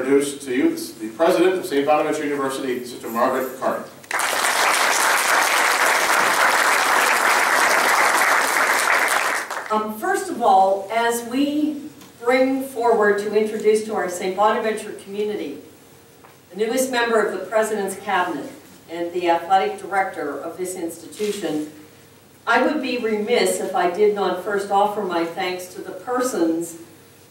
introduce to you the President of St. Bonaventure University, Sister Margaret Carney. First of all, as we bring forward to introduce to our St. Bonaventure community the newest member of the President's Cabinet and the Athletic Director of this institution, I would be remiss if I did not first offer my thanks to the persons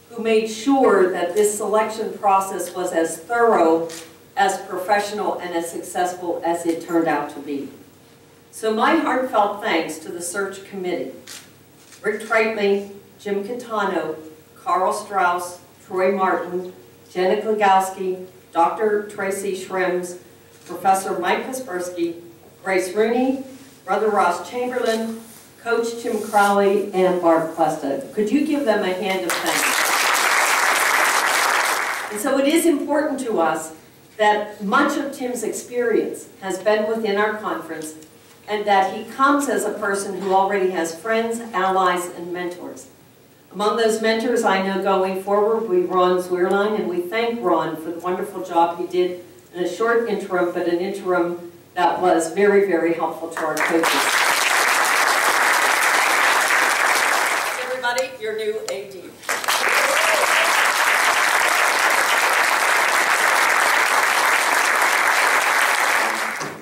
who made sure that this selection process was as thorough, as professional, and as successful as it turned out to be. So my heartfelt thanks to the search committee, Rick Tritley, Jim Catano, Carl Strauss, Troy Martin, Jenna Glagowski, Dr. Tracy Schrems, Professor Mike Kaspersky, Grace Rooney, Brother Ross Chamberlain, Coach Tim Crowley, and Barb Cuesta. Could you give them a hand of thanks? And so it is important to us that much of Tim's experience has been within our conference, and that he comes as a person who already has friends, allies, and mentors. Among those mentors I know going forward will be Ron Zweerlein, and we thank Ron for the wonderful job he did in a short interim, but an interim that was very, very helpful to our coaches. Everybody, your new AD.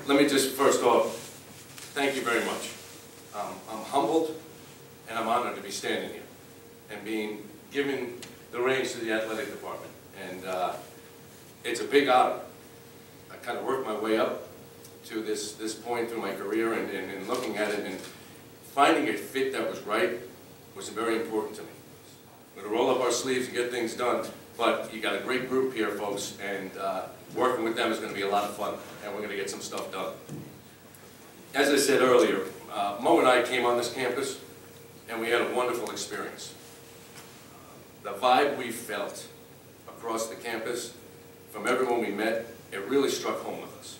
Let me just first off, thank you very much. I'm humbled and I'm honored to be standing here and being given the reins to the athletic department. And it's a big honor. I kind of worked my way up to this point through my career, and looking at it and finding a fit that was right was very important to me. We're going to roll up our sleeves and get things done, but you got a great group here, folks, and working with them is going to be a lot of fun, and we're going to get some stuff done. As I said earlier, Mo and I came on this campus, and we had a wonderful experience. The vibe we felt across the campus, from everyone we met, it really struck home with us.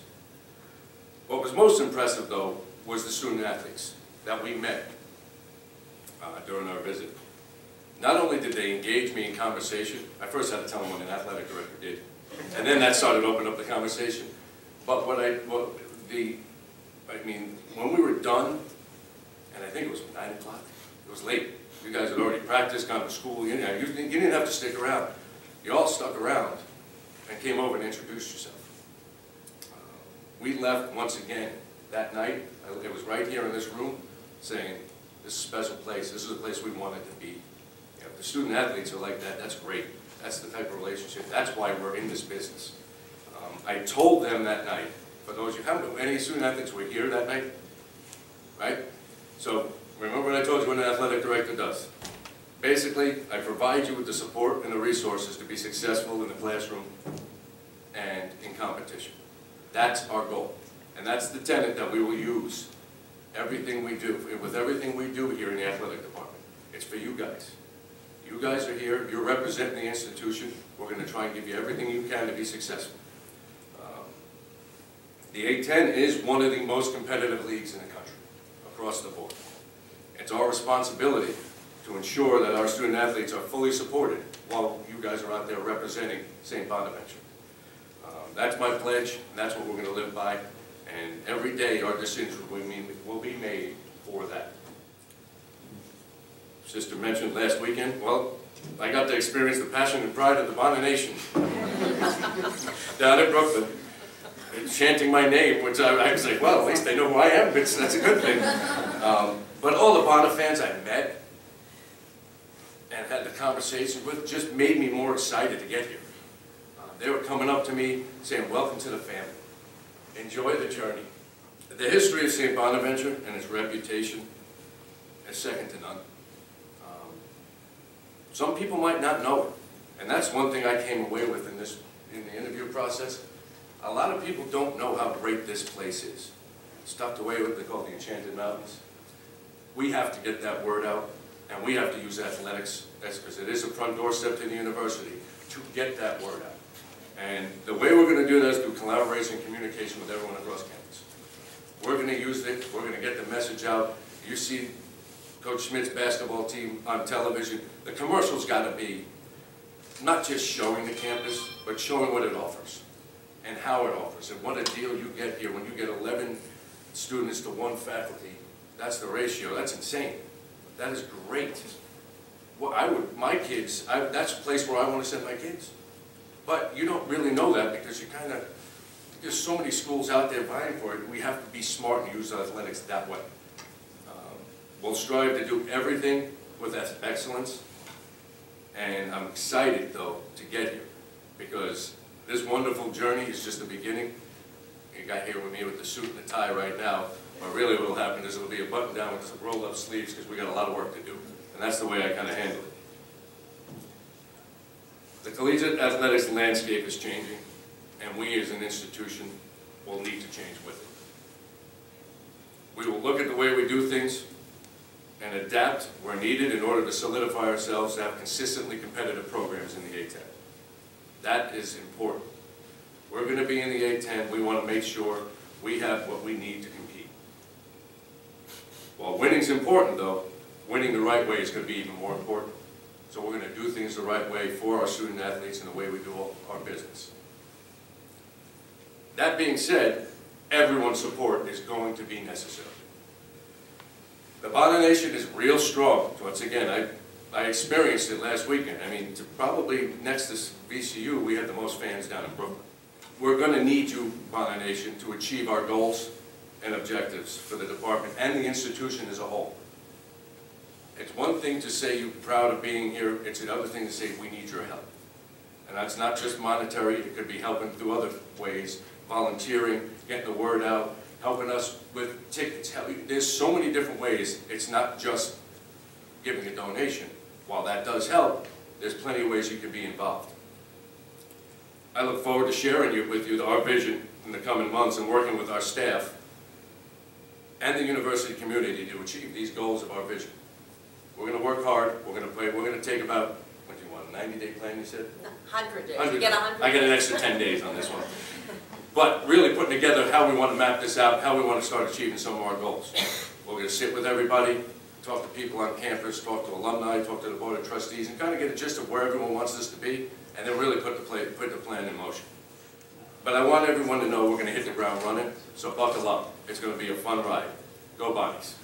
What was most impressive, though, was the student athletes that we met during our visit. Not only did they engage me in conversation, I first had to tell them what an athletic director did, and then that started opening up the conversation. But when we were done, and I think it was 9 o'clock, it was late. You guys had already practiced, gone to school, you didn't have to stick around. You all stuck around and came over and introduced yourself. We left once again that night, it was right here in this room, saying, this is a special place, this is a place we wanted to be. You know, if the student athletes are like that, that's great. That's the type of relationship, that's why we're in this business. I told them that night, for those of you who haven't, any student athletes were here that night, right? So remember what I told you what an athletic director does. Basically, I provide you with the support and the resources to be successful in the classroom and in competition. That's our goal. And that's the tenet that we will use everything we do, with everything we do here in the athletic department. It's for you guys. You guys are here, you're representing the institution. We're going to try and give you everything you can to be successful. The A-10 is one of the most competitive leagues in the country, across the board. It's our responsibility to ensure that our student athletes are fully supported while you guys are out there representing St. Bonaventure. That's my pledge, and that's what we're going to live by, and every day our decisions will be made for that. Sister mentioned last weekend, well, I got to experience the passion and pride of the Bonner Nation down in Brooklyn, chanting my name, which I was like, well, at least they know who I am, that's a good thing. But all the Bonner fans I met and had the conversation with just made me more excited to get here. They were coming up to me saying, welcome to the family. Enjoy the journey. The history of St. Bonaventure and its reputation is second to none. Some people might not know it, and that's one thing I came away with in the interview process. A lot of people don't know how great this place is. It's tucked away what they call the Enchanted Mountains. We have to get that word out, and we have to use athletics, because it is a front doorstep to the university, to get that word out. And the way we're going to do that is through collaboration and communication with everyone across campus. We're going to use it, we're going to get the message out. You see Coach Schmidt's basketball team on television, the commercial's got to be not just showing the campus, but showing what it offers and how it offers and what a deal you get here when you get 11 students to 1 faculty. That's the ratio. That's insane. That is great. Well, my kids, that's a place where I want to send my kids. But you don't really know that because there's so many schools out there vying for it. We have to be smart and use athletics that way. We'll strive to do everything with excellence. And I'm excited, though, to get here because this wonderful journey is just the beginning. You got here with me with the suit and the tie right now, but really what will happen is it'll be a button down with some roll-up sleeves because we got a lot of work to do. And that's the way I kind of handle it. The collegiate athletics landscape is changing, and we as an institution will need to change with it. We will look at the way we do things and adapt where needed in order to solidify ourselves to have consistently competitive programs in the A-10. That is important. We're going to be in the A-10. We want to make sure we have what we need to compete. While winning's important, though, winning the right way is going to be even more important. So we're going to do things the right way for our student athletes and the way we do our business. That being said, everyone's support is going to be necessary. The Bonner Nation is real strong. Once again, I experienced it last weekend. I mean, probably next to VCU, we had the most fans down in Brooklyn. We're going to need you, Bonner Nation, to achieve our goals and objectives for the department and the institution as a whole. It's one thing to say you're proud of being here. It's another thing to say we need your help. And that's not just monetary. It could be helping through other ways, volunteering, getting the word out, helping us with tickets. There's so many different ways. It's not just giving a donation. While that does help, there's plenty of ways you can be involved. I look forward to sharing with you our vision in the coming months and working with our staff and the university community to achieve these goals of our vision. We're going to work hard. We're going to play. We're going to take about, what do you want, a 90-day plan, you said? 100 days. 100 You get 100 I get an extra 10 days on this one. But really putting together how we want to map this out, how we want to start achieving some of our goals. We're going to sit with everybody, talk to people on campus, talk to alumni, talk to the board of trustees, and kind of get a gist of where everyone wants us to be, and then really put the plan in motion. But I want everyone to know we're going to hit the ground running, so buckle up. It's going to be a fun ride. Go Bonnies.